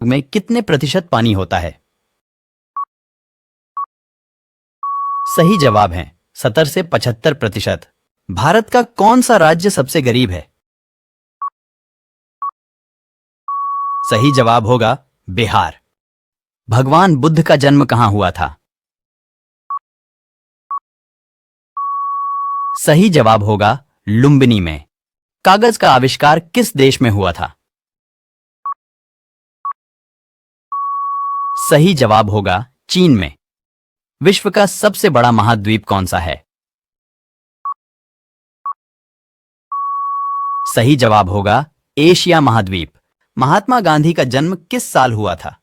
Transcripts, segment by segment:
में कितने प्रतिशत पानी होता है? सही जवाब है 70 से 75%। भारत का कौन सा राज्य सबसे गरीब है? सही जवाब होगा बिहार। भगवान बुद्ध का जन्म कहां हुआ था? सही जवाब होगा लुम्बिनी में। कागज का आविष्कार किस देश में हुआ था? सही जवाब होगा चीन में। विश्व का सबसे बड़ा महाद्वीप कौन सा है? सही जवाब होगा एशिया महाद्वीप। महात्मा गांधी का जन्म किस साल हुआ था?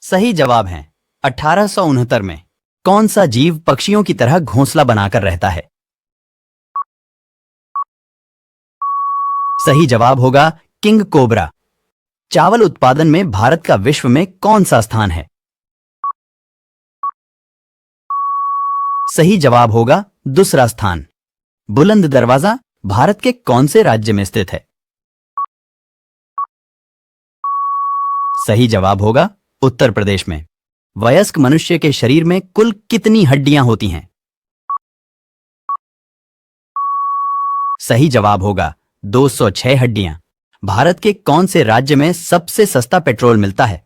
सही जवाब है 1869 में। कौन सा जीव पक्षियों की तरह घोंसला बनाकर रहता है? सही जवाब होगा किंग कोबरा। चावल उत्पादन में भारत का विश्व में कौन सा स्थान है? सही जवाब होगा दूसरा स्थान। बुलंद दरवाजा भारत के कौन से राज्य में स्थित है? सही जवाब होगा उत्तर प्रदेश में। वयस्क मनुष्य के शरीर में कुल कितनी हड्डियां होती हैं? सही जवाब होगा 206 हड्डियां। भारत के कौन से राज्य में सबसे सस्ता पेट्रोल मिलता है?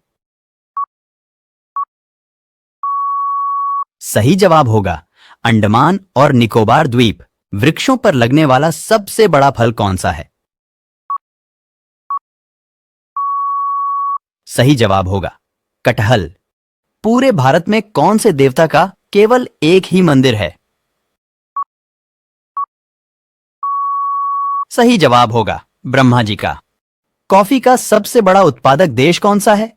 सही जवाब होगा अंडमान और निकोबार द्वीप। वृक्षों पर लगने वाला सबसे बड़ा फल कौन सा है? सही जवाब होगा कटहल। पूरे भारत में कौन से देवता का केवल एक ही मंदिर है? सही जवाब होगा ब्रह्मा जी का। कॉफी का सबसे बड़ा उत्पादक देश कौन सा है?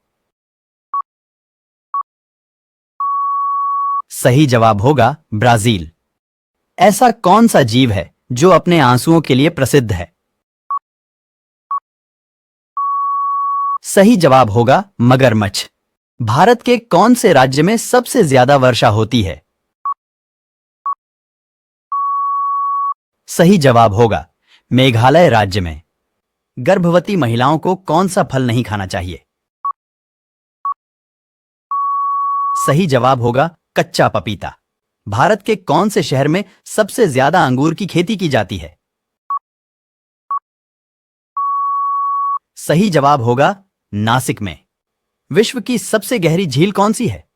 सही जवाब होगा ब्राजील। ऐसा कौन सा जीव है जो अपने आंसुओं के लिए प्रसिद्ध है? सही जवाब होगा मगरमच्छ। भारत के कौन से राज्य में सबसे ज्यादा वर्षा होती है? सही जवाब होगा मेघालय राज्य में। गर्भवती महिलाओं को कौन सा फल नहीं खाना चाहिए? सही जवाब होगा कच्चा पपीता। भारत के कौन से शहर में सबसे ज्यादा अंगूर की खेती की जाती है? सही जवाब होगा नासिक में। विश्व की सबसे गहरी झील कौन सी है?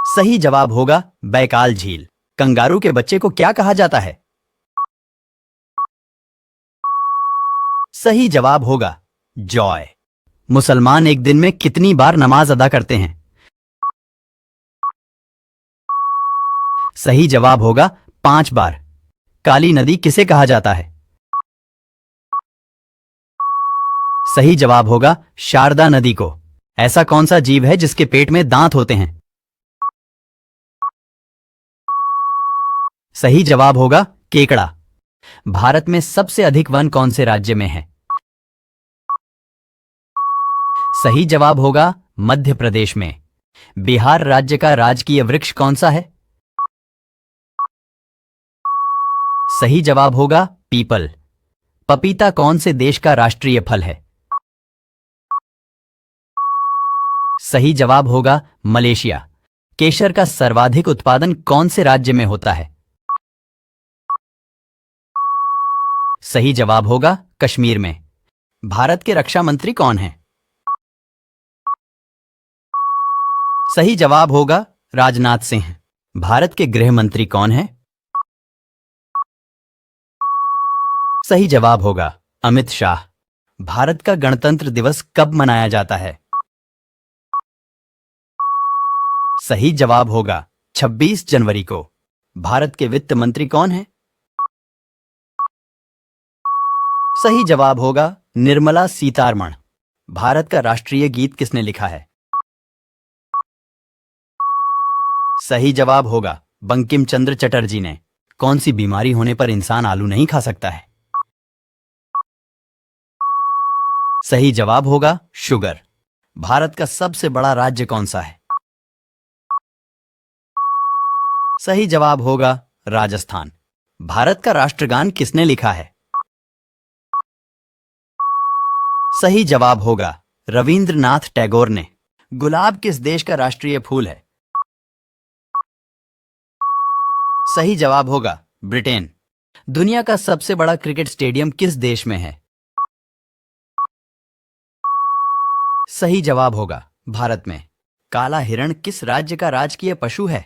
सही जवाब होगा बैकाल झील। कंगारू के बच्चे को क्या कहा जाता है? सही जवाब होगा जॉय। मुसलमान एक दिन में कितनी बार नमाज अदा करते हैं? सही जवाब होगा 5 बार। काली नदी किसे कहा जाता है? सही जवाब होगा शारदा नदी को। ऐसा कौन सा जीव है जिसके पेट में दांत होते हैं? सही जवाब होगा केकड़ा। भारत में सबसे अधिक वन कौन से राज्य में है? सही जवाब होगा मध्य प्रदेश में। बिहार राज्य का राजकीय वृक्ष कौन सा है? सही जवाब होगा पीपल। पपीता कौन से देश का राष्ट्रीय फल है? सही जवाब होगा मलेशिया। केशर का सर्वाधिक उत्पादन कौन से राज्य में होता है? सही जवाब होगा कश्मीर में। भारत के रक्षा मंत्री कौन हैं? सही जवाब होगा राजनाथ सिंह। भारत के गृह मंत्री कौन हैं? सही जवाब होगा अमित शाह। भारत का गणतंत्र दिवस कब मनाया जाता है? सही जवाब होगा 26 जनवरी को। भारत के वित्त मंत्री कौन हैं? सही जवाब होगा निर्मला सीतारमण। भारत का राष्ट्रीय गीत किसने लिखा है? सही जवाब होगा बंकिम चंद्र चटर्जी ने। कौन सी बीमारी होने पर इंसान आलू नहीं खा सकता है? सही जवाब होगा शुगर। भारत का सबसे बड़ा राज्य कौन सा है? सही जवाब होगा राजस्थान। भारत का राष्ट्रगान किसने लिखा है? सही जवाब होगा रविंद्रनाथ टैगोर ने। गुलाब किस देश का राष्ट्रीय फूल है? सही जवाब होगा ब्रिटेन। दुनिया का सबसे बड़ा क्रिकेट स्टेडियम किस देश में है? सही जवाब होगा भारत में। काला हिरण किस राज्य का राजकीय पशु है?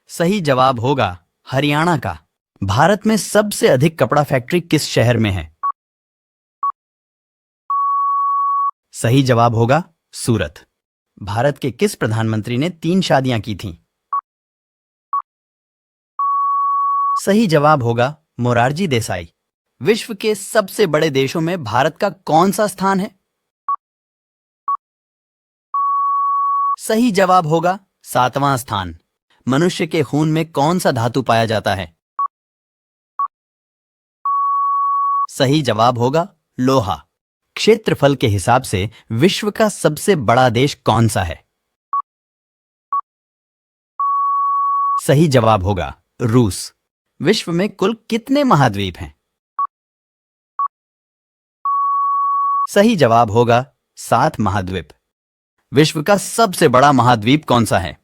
सही जवाब होगा हरियाणा का। भारत में सबसे अधिक कपड़ा फैक्ट्री किस शहर में है? सही जवाब होगा सूरत। भारत के किस प्रधानमंत्री ने 3 शादियां की थीं? सही जवाब होगा मोरारजी देसाई। विश्व के सबसे बड़े देशों में भारत का कौन सा स्थान है? सही जवाब होगा 7वां स्थान। मनुष्य के खून में कौन सा धातु पाया जाता है? सही जवाब होगा लोहा। क्षेत्रफल के हिसाब से विश्व का सबसे बड़ा देश कौन सा है? सही जवाब होगा रूस। विश्व में कुल कितने महाद्वीप हैं? सही जवाब होगा 7 महाद्वीप। विश्व का सबसे बड़ा महाद्वीप कौन सा है?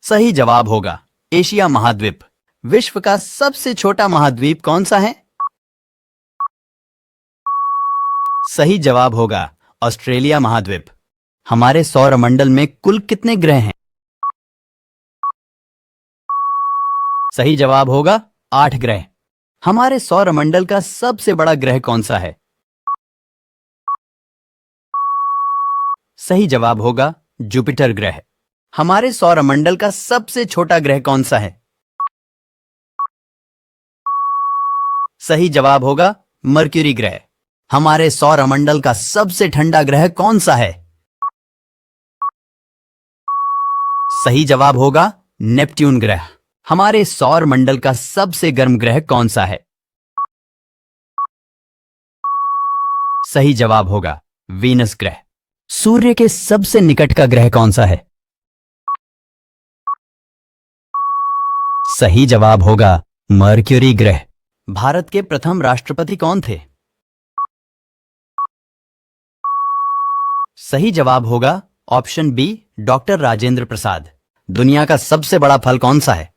सही जवाब होगा एशिया महाद्वीप। विश्व का सबसे छोटा महाद्वीप कौन सा है? सही जवाब होगा ऑस्ट्रेलिया महाद्वीप। हमारे सौरमंडल में कुल कितने ग्रह हैं? सही जवाब होगा 8 ग्रह। हमारे सौरमंडल का सबसे बड़ा ग्रह कौन सा है? सही जवाब होगा जुपिटर ग्रह। हमारे सौरमंडल का सबसे छोटा ग्रह कौन सा है? सही जवाब होगा मरक्यूरी ग्रह। हमारे सौरमंडल का सबसे ठंडा ग्रह कौन सा है? सही जवाब होगा नेपट्यून ग्रह। हमारे सौरमंडल का सबसे गर्म ग्रह कौन सा है? सही जवाब होगा वीनस ग्रह। सूर्य के सबसे निकट का ग्रह कौन सा है? सही जवाब होगा मरक्यूरी ग्रह। भारत के प्रथम राष्ट्रपति कौन थे? सही जवाब होगा option B doctor Rajendra Prasad. दुनिया का सबसे बड़ा फल कौन सा है?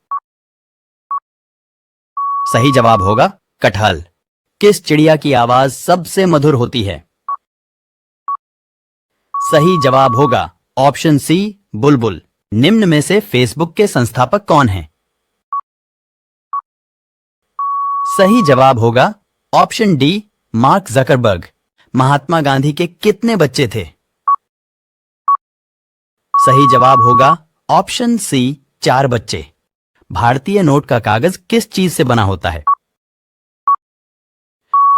सही जवाब होगा कटहल। किस चिड़िया की आवाज सबसे मधुर होती है? सही जवाब होगा ऑप्शन सी बुलबुल। निम्न में से फेसबुक के संस्थापक कौन हैं? सही जवाब होगा option D mark Zuckerberg. Mahatma Gandhi के कितने बच्चे थे? सही जवाब होगा ऑप्शन सी 4 बच्चे। भारतीय नोट का कागज किस चीज से बना होता है?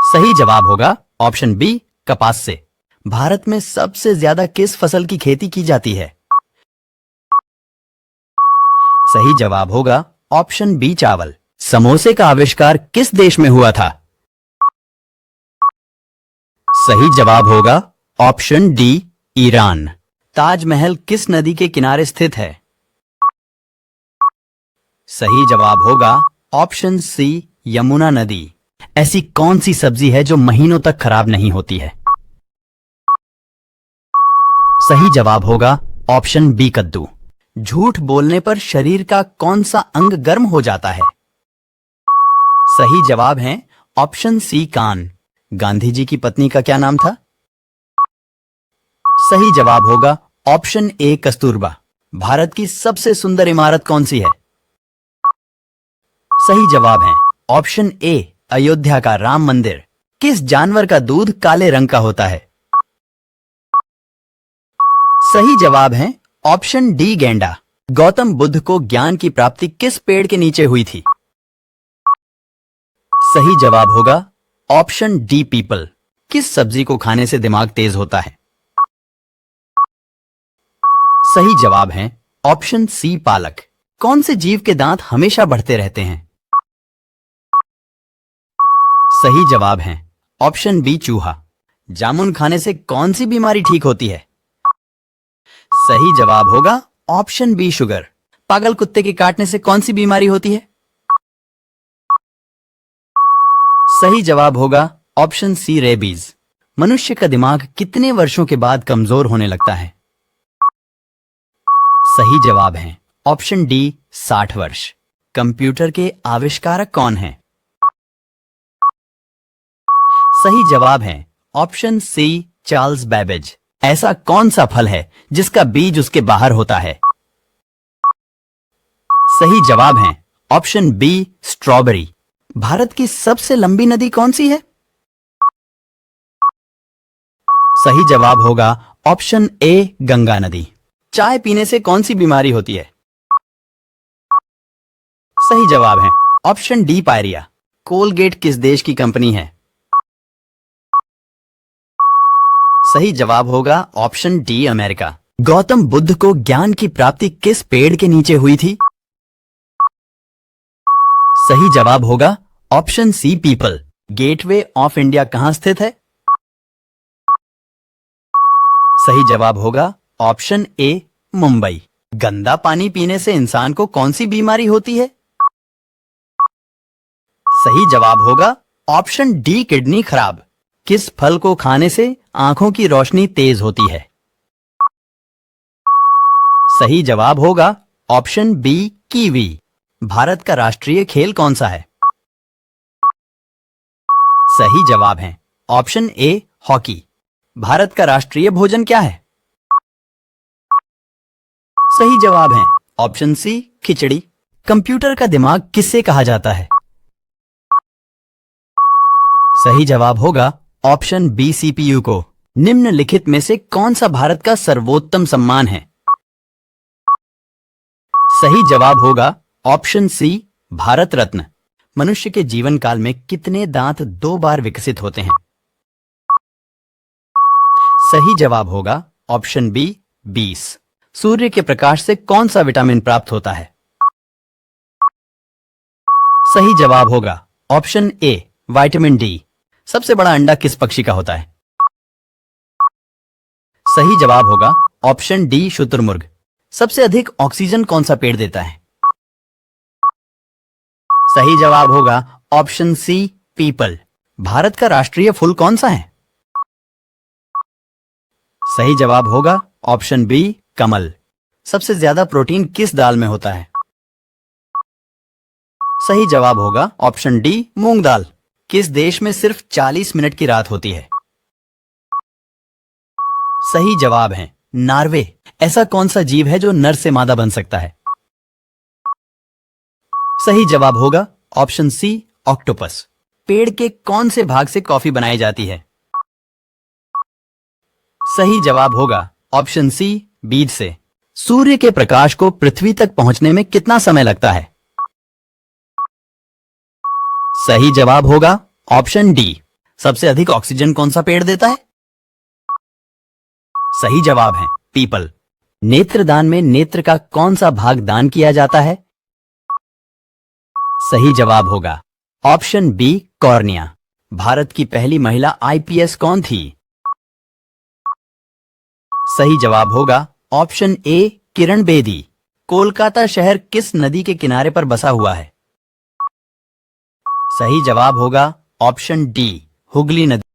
सही जवाब होगा ऑप्शन बी कपास से। भारत में सबसे ज्यादा किस फसल की खेती की जाती है? सही जवाब होगा ऑप्शन बी चावल। समोसे का आविष्कार किस देश में हुआ था? सही जवाब होगा ऑप्शन डी ईरान। ताजमहल किस नदी के किनारे स्थित है? सही जवाब होगा ऑप्शन सी यमुना नदी। ऐसी कौन सी सब्जी है जो महीनों तक खराब नहीं होती है? सही जवाब होगा ऑप्शन बी कद्दू। झूठ बोलने पर शरीर का कौन सा अंग गर्म हो जाता है? सही जवाब है ऑप्शन सी कान। गांधी जी की पत्नी का क्या नाम था? सही जवाब होगा ऑप्शन ए कस्तूरबा। भारत की सबसे सुंदर इमारत कौन सी है? सही जवाब है ऑप्शन ए अयोध्या का राम मंदिर। किस जानवर का दूध काले रंग का होता है? सही जवाब है ऑप्शन डी गैंडा। गौतम बुद्ध को ज्ञान की प्राप्ति किस पेड़ के नीचे हुई थी? सही जवाब होगा ऑप्शन डी पीपल। किस सब्जी को खाने से दिमाग तेज होता है? सही जवाब है ऑप्शन सी पालक। कौन से जीव के दांत हमेशा बढ़ते रहते हैं? सही जवाब है ऑप्शन बी चूहा। जामुन खाने से कौन सी बीमारी ठीक होती है? सही जवाब होगा ऑप्शन बी शुगर। पागल कुत्ते के काटने से कौन सी बीमारी होती है? सही जवाब होगा ऑप्शन सी रेबीज। मनुष्य का दिमाग कितने वर्षों के बाद कमजोर होने लगता है? सही जवाब है ऑप्शन डी 60 वर्ष। कंप्यूटर के आविष्कारक कौन हैं? सही जवाब है ऑप्शन सी चार्ल्स बेबेज। ऐसा कौन सा फल है जिसका बीज उसके बाहर होता है? सही जवाब है ऑप्शन बी स्ट्रॉबेरी। भारत की सबसे लंबी नदी कौन सी है? सही जवाब होगा ऑप्शन ए गंगा नदी। चाय पीने से कौन सी बीमारी होती है? सही जवाब है ऑप्शन डी पायरिया। कोलगेट किस देश की कंपनी है? सही जवाब होगा option D America. Gautam Buddha को ज्ञान की प्राप्ति किस पेड़ के नीचे हुई थी? सही जवाब होगा option see people. Gateway of India कहां स्थित है? सही जवाब होगा ऑप्शन ए मुंबई। गंदा पानी पीने से इंसान को कौन सी बीमारी होती है? सही जवाब होगा ऑप्शन डी किडनी खराब। किस फल को खाने से आंखों की रोशनी तेज होती है? सही जवाब होगा ऑप्शन बी कीवी। भारत का राष्ट्रीय खेल कौन सा है? सही जवाब है ऑप्शन ए हॉकी। भारत का राष्ट्रीय भोजन क्या है? सही जवाब है ऑप्शन सी खिचड़ी। कंप्यूटर का दिमाग किससे कहा जाता है? सही जवाब होगा ऑप्शन बी सीपीयू को। निम्नलिखित में से कौन सा भारत का सर्वोत्तम सम्मान है? सही जवाब होगा ऑप्शन सी भारत रत्न। मनुष्य के जीवन काल में कितने दांत 2 बार विकसित होते हैं? सही जवाब होगा ऑप्शन बी 20। सूर्य के प्रकाश से कौन सा विटामिन प्राप्त होता है? सही जवाब होगा ऑप्शन ए विटामिन डी। सबसे बड़ा अंडा किस पक्षी का होता है? सही जवाब होगा ऑप्शन डी शुतुरमुर्ग। सबसे अधिक ऑक्सीजन कौन सा पेड़ देता है? सही जवाब होगा ऑप्शन सी पीपल। भारत का राष्ट्रीय फूल कौन सा है? सही जवाब होगा ऑप्शन बी कमल। सबसे ज्यादा प्रोटीन किस दाल में होता है? सही जवाब होगा ऑप्शन डी मूंग दाल। किस देश में सिर्फ 40 मिनट की रात होती है? सही जवाब है नॉर्वे। ऐसा कौन सा जीव है जो नर से मादा बन सकता है? सही जवाब होगा ऑप्शन सी ऑक्टोपस। पेड़ के कौन से भाग से कॉफी बनाई जाती है? सही जवाब होगा ऑप्शन सी बीज से। सूर्य के प्रकाश को पृथ्वी तक पहुंचने में कितना समय लगता है? सही जवाब होगा ऑप्शन डी। सबसे अधिक ऑक्सीजन कौन सा पेड़ देता है? सही जवाब है पीपल। नेत्रदान में नेत्र का कौन सा भाग दान किया जाता है? सही जवाब होगा ऑप्शन बी कॉर्निया। भारत की पहली महिला आईपीएस कौन थी? सही जवाब होगा ऑप्शन ए किरण बेदी। कोलकाता शहर किस नदी के किनारे पर बसा हुआ है? सही जवाब होगा ऑप्शन डी हुगली नदी।